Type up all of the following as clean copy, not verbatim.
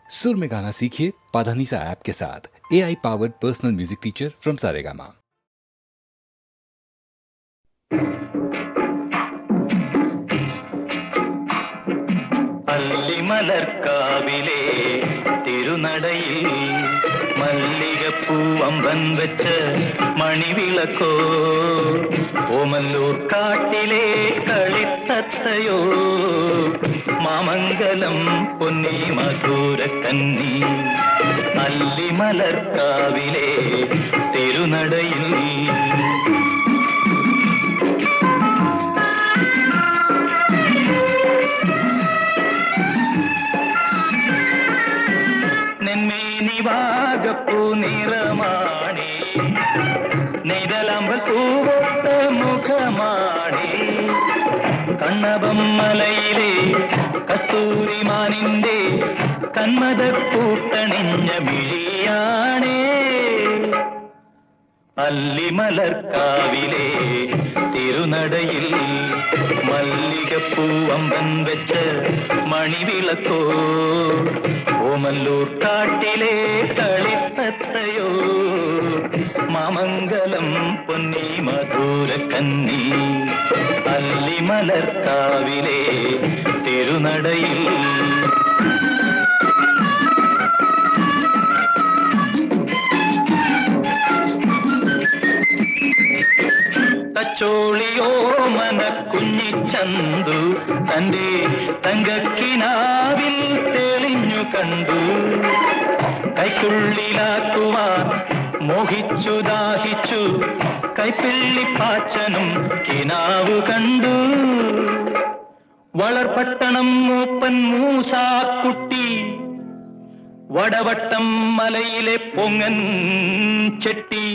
सुर में गाना सीखिए पाधानीसा ऐप के साथ। AI powered personal music teacher from Saregama. അല്ലിമലർക്കാവിലെ തിരുനടയിൽ മല്ലികപ്പൂ അമ്പൻ വെച്ച മണിവിളക്കോ, ഓമല്ലൂർ കാട്ടിലെ കളിത്തത്തയോ, മാമംഗലം പൊന്നി മധുരക്കന്നി. അല്ലിമലർക്കാവിലെ തിരുനടയിൽ നെന്മേനിവാകപ്പൂ നിറമാണി, നെയ്തലമ്പൽ പൂവൊത്ത മുഖമാണി, കണ്ണപം മലയിലെ കസ്തൂരിമാനിന്റെ കന്മദപ്പൂട്ടണിഞ്ഞ മിഴിയാണേ. അല്ലിമലർക്കാവിലെ തിരുനടയിൽ മല്ലികപ്പൂ അമ്പൻ വെച്ച മണിവിളക്കോ, ഓമല്ലൂർ കാട്ടിലെ കളിത്തത്തയോ, മാമംഗലം പൊന്നി മധുരക്കന്നി. അല്ലിമലർക്കാവിലെ തിരുനടയിൽ തച്ചോളിയോ മനക്കുഞ്ഞിച്ചന്തു തന്റെ തങ്കക്കിനാവിൽ തെളിഞ്ഞു കണ്ടു. കൈക്കുള്ളിലാക്കുവാൻ മോഹിച്ചു ദാഹിച്ചു, കൈപ്പിള്ളിപ്പാച്ചനും കിനാവു കണ്ടു. വളർപട്ടണം മൂപ്പൻ മൂസാക്കുട്ടി, വടവട്ടം മലയിലെ പൊങ്ങൻ ചെട്ടി,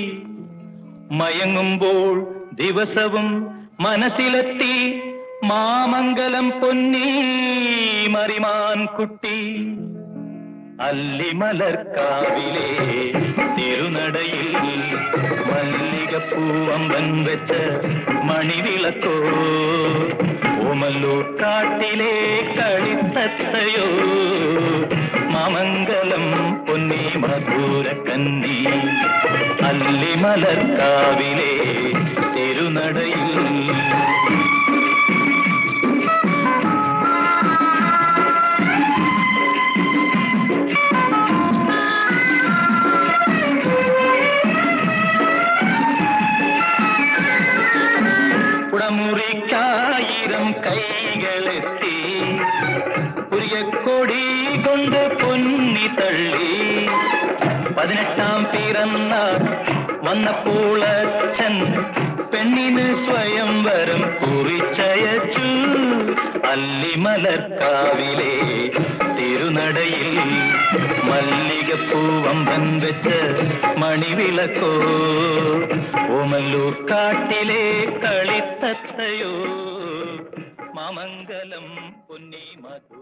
മയങ്ങുമ്പോൾ ദിവസവും മനസ്സിലെത്തി മാമംഗലം പൊന്നി മറിമാൻ കുട്ടി. അല്ലിമലർക്കാവിലെ തിരുനടയിൽ മല്ലികപ്പൂവമ്പൻ വെച്ച മണിവിളക്കോ, ഓമല്ലൂർ കാട്ടിലെ കളിത്തത്തയോ, മാമംഗലം പൊന്നി മധുരക്കന്നി. അല്ലിമലർക്കാവിലെ തിരുനടയിൽ കുടമുറിക്കായിരം കൈകളെത്തി, പുരിയക്കൊടി കൊണ്ട് പൊന്നി തള്ളി. 18-ാം പിറന്നാൾ വന്നപ്പോൾ അച്ഛൻ പെണ്ണിന് സ്വയംവരം കുറിച്ചയച്ചു. അല്ലിമലർക്കാവിലെ തിരുനടയിൽ മല്ലികപ്പൂവമ്പൻ വെച്ച മണിവിളക്കോ, ഓമല്ലൂർ കാട്ടിലെ കളിത്തത്തയോ, മാമംഗലം പൊന്നി മധു.